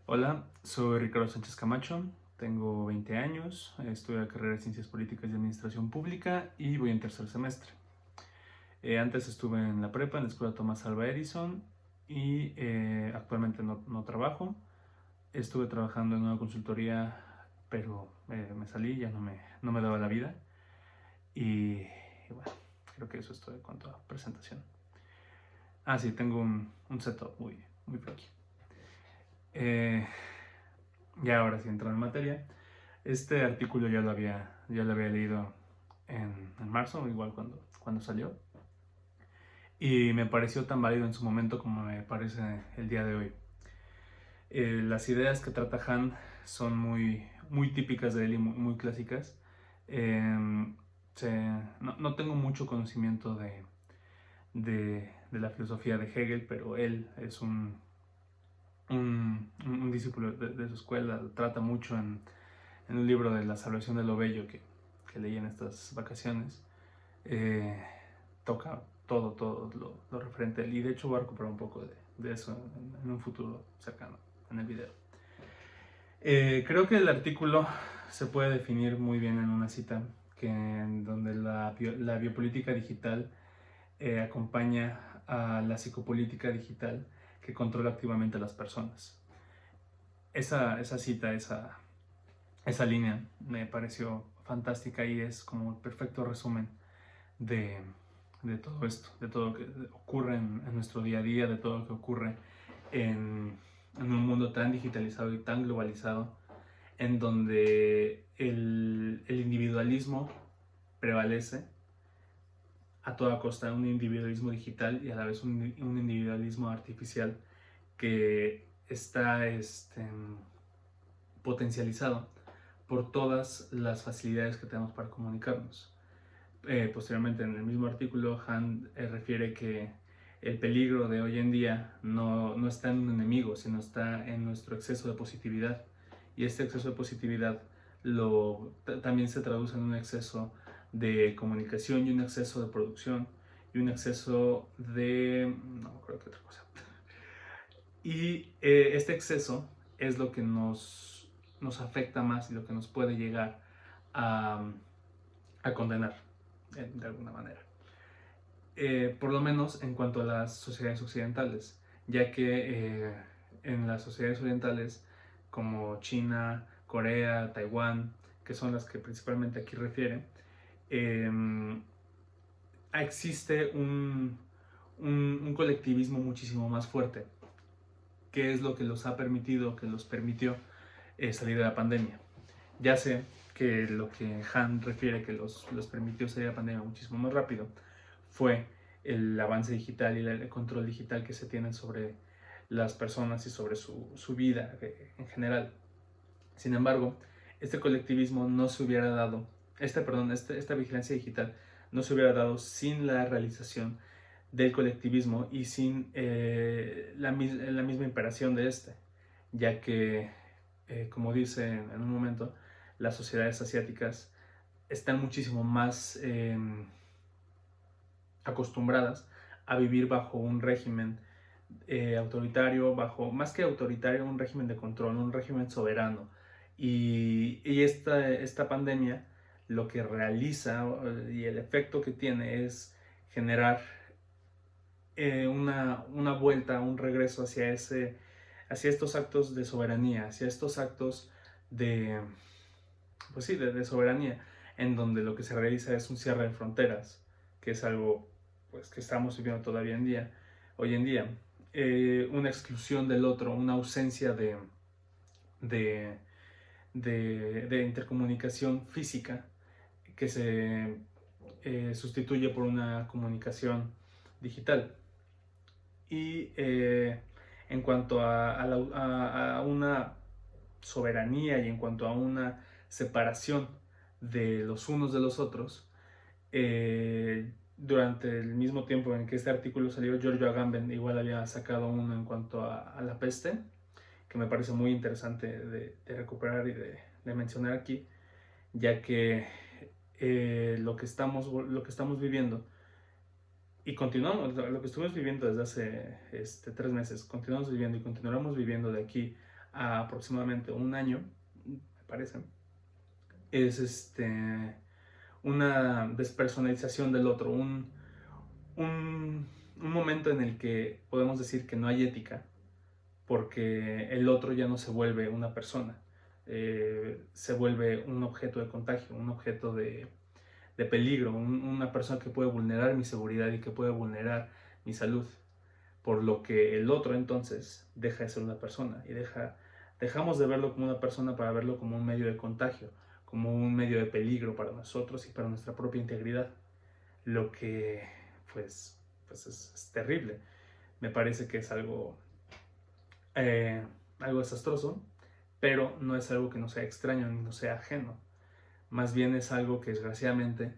Hola, soy Ricardo Sánchez Camacho, tengo 20 años, estudio la carrera de Ciencias Políticas y Administración Pública y voy en tercer semestre. Antes estuve en la prepa, en la Escuela Tomás Alva Edison y actualmente no trabajo. Estuve trabajando en una consultoría, pero me salí, ya no me daba la vida. Y bueno, creo que eso es todo en cuanto a presentación. Sí, tengo un setup muy friki. Eh, y ahora sí entro en materia. Este artículo ya lo había leído en marzo, igual cuando salió, y me pareció tan válido en su momento como me parece el día de hoy. Las ideas que trata Han son muy típicas de él y muy clásicas. Eh, no tengo mucho conocimiento de la filosofía de Hegel, pero él es un discípulo de su escuela, trata mucho en un libro de La salvación de lo bello que leí en estas vacaciones. eh, Toca todo lo referente a él, y de hecho voy a recuperar un poco de eso en un futuro cercano en el video. Creo que el artículo se puede definir muy bien en una cita en donde la biopolítica digital acompaña a la psicopolítica digital que controla activamente a las personas. Esa cita, esa línea me pareció fantástica y es como el perfecto resumen de, de todo esto, de todo lo que ocurre en nuestro día a día, de todo lo que ocurre en un mundo tan digitalizado y tan globalizado, en donde el individualismo prevalece a toda costa, un individualismo digital y a la vez un individualismo artificial que está potencializado por todas las facilidades que tenemos para comunicarnos. Posteriormente, en el mismo artículo, Han refiere que el peligro de hoy en día no está en un enemigo, sino está en nuestro exceso de positividad. Y este exceso de positividad también se traduce en un exceso de comunicación y un exceso de producción y un exceso de... no me acuerdo qué otra cosa. Y este exceso es lo que nos afecta más y lo que nos puede llegar a condenar de alguna manera. Por lo menos en cuanto a las sociedades occidentales, ya que en las sociedades orientales como China, Corea, Taiwán, que son las que principalmente aquí refiere, eh, existe un colectivismo muchísimo más fuerte, que es lo que que los permitió salir de la pandemia. Ya sé que lo que Han refiere que los permitió salir de la pandemia muchísimo más rápido fue el avance digital y el control digital que se tiene sobre las personas y sobre su vida en general. Sin embargo, este colectivismo no se hubiera dado, esta vigilancia digital no se hubiera dado sin la realización del colectivismo y sin la misma imperación de este, ya que, como dice en un momento, las sociedades asiáticas están muchísimo más acostumbradas a vivir bajo un régimen autoritario, más que autoritario, un régimen de control, un régimen soberano. Y esta pandemia lo que realiza y el efecto que tiene es generar una vuelta, un regreso hacia estos actos de soberanía, hacia estos actos de, pues sí, de soberanía, en donde lo que se realiza es un cierre de fronteras, que es algo pues, que estamos viviendo todavía hoy en día. Una exclusión del otro, una ausencia de, de intercomunicación física que se sustituye por una comunicación digital. Y en cuanto a una soberanía y en cuanto a una separación de los unos de los otros, durante el mismo tiempo en que este artículo salió, Giorgio Agamben igual había sacado uno en cuanto a la peste, que me parece muy interesante de recuperar y de mencionar aquí, ya que lo que estamos viviendo y continuamos, lo que estuvimos viviendo desde hace 3 meses, continuamos viviendo y continuaremos viviendo de aquí a aproximadamente un año, me parece, es una despersonalización del otro, un momento en el que podemos decir que no hay ética, porque el otro ya no se vuelve una persona, se vuelve un objeto de contagio, un objeto de peligro, una persona que puede vulnerar mi seguridad y que puede vulnerar mi salud, por lo que el otro entonces deja de ser una persona y dejamos de verlo como una persona para verlo como un medio de contagio, como un medio de peligro para nosotros y para nuestra propia integridad, lo que pues es terrible. Me parece que es algo desastroso, pero no es algo que no sea extraño ni no sea ajeno. Más bien es algo que desgraciadamente,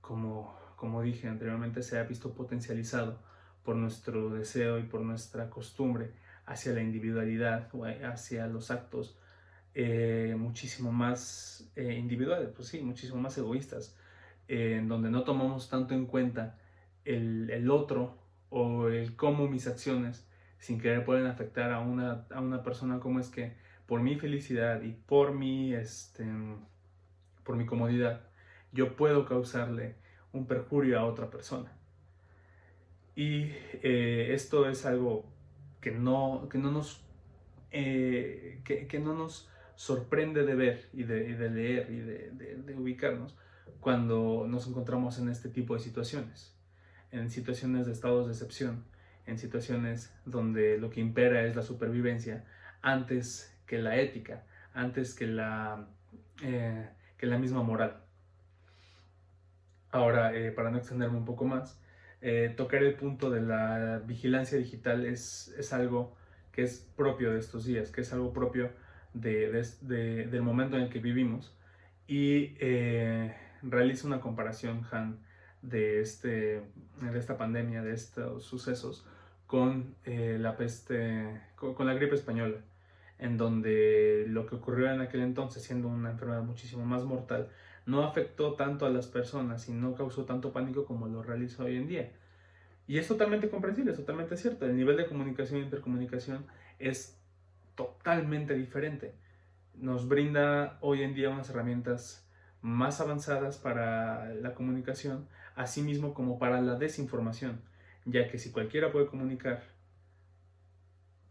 como dije anteriormente, se ha visto potencializado por nuestro deseo y por nuestra costumbre hacia la individualidad o hacia los actos muchísimo más individuales, pues sí, muchísimo más egoístas, en donde no tomamos tanto en cuenta el otro o el cómo mis acciones sin querer pueden afectar a una persona, como es que por mi felicidad y por mi comodidad yo puedo causarle un perjurio a otra persona. Y esto es algo que no nos sorprende de ver y de leer y de ubicarnos cuando nos encontramos en este tipo de situaciones, en situaciones de estados de excepción, en situaciones donde lo que impera es la supervivencia antes que la ética, antes que la misma moral. Ahora, para no extenderme un poco más, tocar el punto de la vigilancia digital es algo que es propio de estos días, que es algo propio del momento en el que vivimos. Y realizo una comparación, Han, de esta pandemia, de estos sucesos, con con la gripe española, en donde lo que ocurrió en aquel entonces, siendo una enfermedad muchísimo más mortal, no afectó tanto a las personas y no causó tanto pánico como lo realiza hoy en día. Y es totalmente comprensible, es totalmente cierto. El nivel de comunicación e intercomunicación es totalmente diferente. Nos brinda hoy en día unas herramientas más avanzadas para la comunicación, así mismo como para la desinformación, ya que si cualquiera puede comunicar,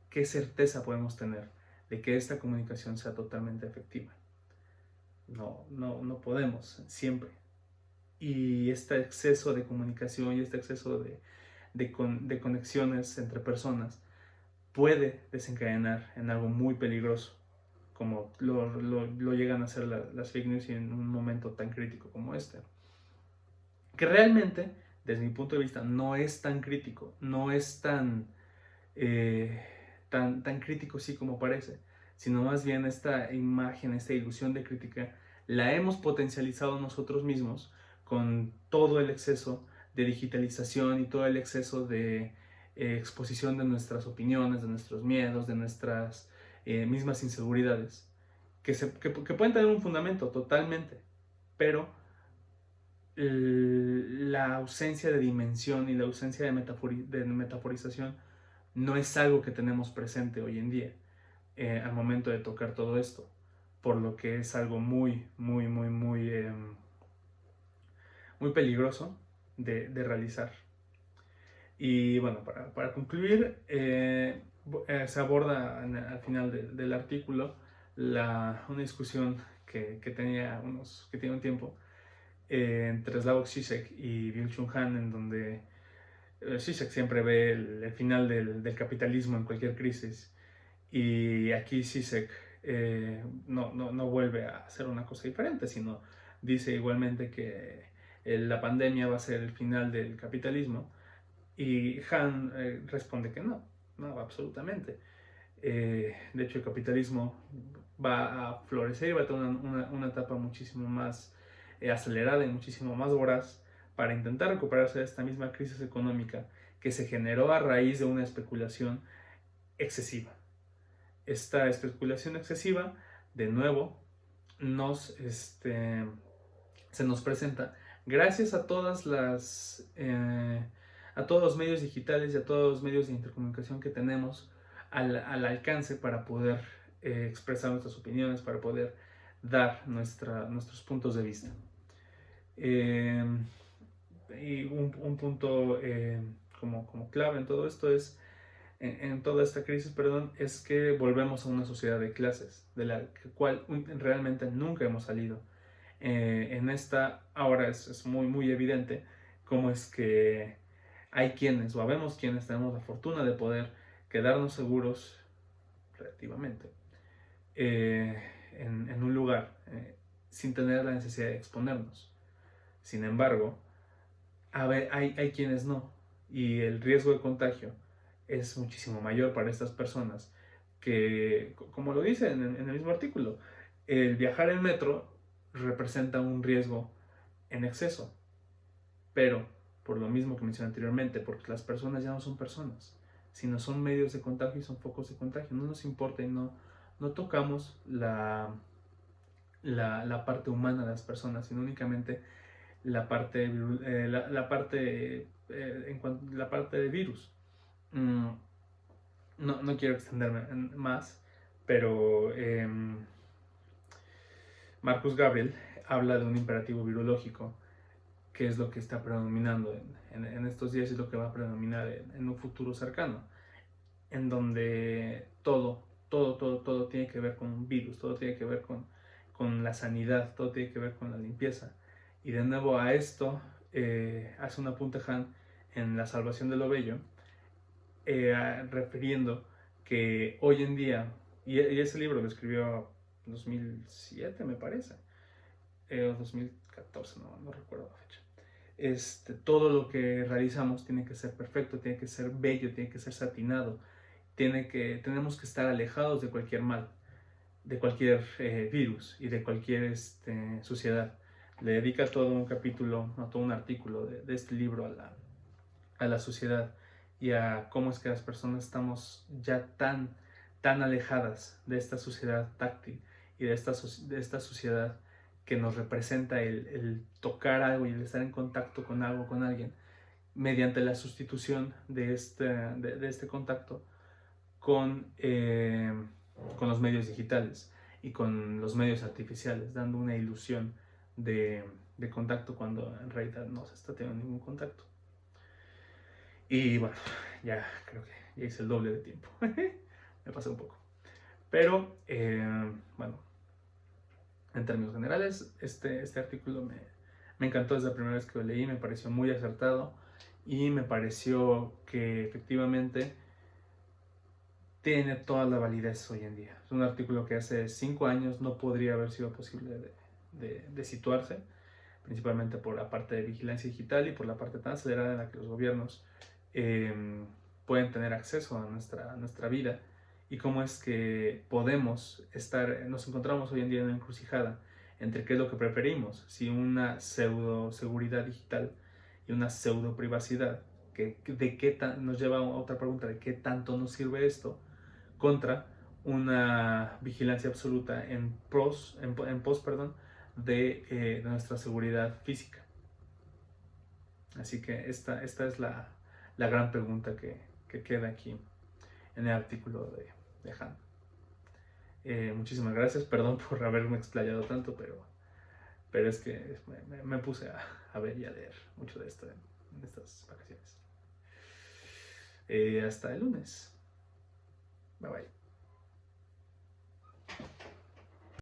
¿qué certeza podemos tener de que esta comunicación sea totalmente efectiva? No podemos, siempre. Y este exceso de comunicación y este exceso de conexiones entre personas puede desencadenar en algo muy peligroso, como lo llegan a hacer las fake news en un momento tan crítico como este. Que realmente, desde mi punto de vista, no es tan crítico, no es tan crítico sí como parece, sino más bien esta imagen, esta ilusión de crítica, la hemos potencializado nosotros mismos con todo el exceso de digitalización y todo el exceso de exposición de nuestras opiniones, de nuestros miedos, de nuestras mismas inseguridades, que pueden tener un fundamento totalmente, pero la ausencia de dimensión y la ausencia de metaforización no es algo que tenemos presente hoy en día al momento de tocar todo esto, por lo que es algo muy peligroso de realizar. Y bueno, para concluir, se aborda al final del artículo una discusión que tiene un tiempo entre Slavoj Žižek y Byung-Chul Han, en donde Zizek siempre ve el final del capitalismo en cualquier crisis, y aquí Zizek no vuelve a hacer una cosa diferente, sino dice igualmente que la pandemia va a ser el final del capitalismo, y Han responde que no, absolutamente. De hecho, el capitalismo va a florecer y va a tener una etapa muchísimo más acelerada y muchísimo más voraz para intentar recuperarse de esta misma crisis económica que se generó a raíz de una especulación excesiva. Esta especulación excesiva, de nuevo, se nos presenta gracias a todos los medios digitales y a todos los medios de intercomunicación que tenemos al alcance para poder expresar nuestras opiniones, para poder dar nuestros puntos de vista. Y un punto como clave en todo esto es, en toda esta crisis, perdón, es que volvemos a una sociedad de clases, de la cual realmente nunca hemos salido. En esta ahora es muy, muy evidente cómo es que hay quienes, o habemos quienes tenemos la fortuna de poder quedarnos seguros relativamente en un lugar sin tener la necesidad de exponernos. Sin embargo, hay quienes no, y el riesgo de contagio es muchísimo mayor para estas personas que, como lo dice en el mismo artículo, el viajar en metro representa un riesgo en exceso, pero por lo mismo que mencioné anteriormente, porque las personas ya no son personas, sino son medios de contagio y son focos de contagio. No nos importa y no tocamos la parte humana de las personas, sino únicamente la parte, la parte de virus. No quiero extenderme más, pero Marcus Gabriel habla de un imperativo virológico, que es lo que está predominando en estos días y lo que va a predominar en un futuro cercano, en donde todo tiene que ver con un virus, todo tiene que ver con la sanidad, todo tiene que ver con la limpieza. Y de nuevo a esto hace un apunte Han en La salvación de lo bello, refiriendo que hoy en día, y ese libro lo escribió en 2007 me parece, o 2014, no recuerdo la fecha. Todo lo que realizamos tiene que ser perfecto, tiene que ser bello, tiene que ser satinado, tenemos que estar alejados de cualquier mal, de cualquier virus y de cualquier suciedad. Le dedica todo un capítulo, no, todo un artículo de este libro a la sociedad y a cómo es que las personas estamos ya tan alejadas de esta sociedad táctil y de esta sociedad que nos representa el tocar algo y el estar en contacto con algo, con alguien, mediante la sustitución de este contacto con los medios digitales y con los medios artificiales, dando una ilusión de contacto cuando en realidad no se está teniendo ningún contacto. Y bueno, ya creo que ya hice el doble de tiempo. Me pasé un poco. Pero, bueno, en términos generales, este artículo me encantó desde la primera vez que lo leí, me pareció muy acertado y me pareció que efectivamente tiene toda la validez hoy en día. Es un artículo que hace 5 años no podría haber sido posible de situarse, principalmente por la parte de vigilancia digital y por la parte tan acelerada en la que los gobiernos pueden tener acceso a nuestra vida, y cómo es que nos encontramos hoy en día en una encrucijada entre qué es lo que preferimos, si una pseudo seguridad digital y una pseudo privacidad, nos lleva a otra pregunta, de qué tanto nos sirve esto, contra una vigilancia absoluta en pos de nuestra seguridad física. Así que esta es la gran pregunta que queda aquí en el artículo de Han. Muchísimas gracias, perdón por haberme explayado tanto, pero es que me puse a ver y a leer mucho de esto en estas vacaciones. Hasta el lunes. Bye bye.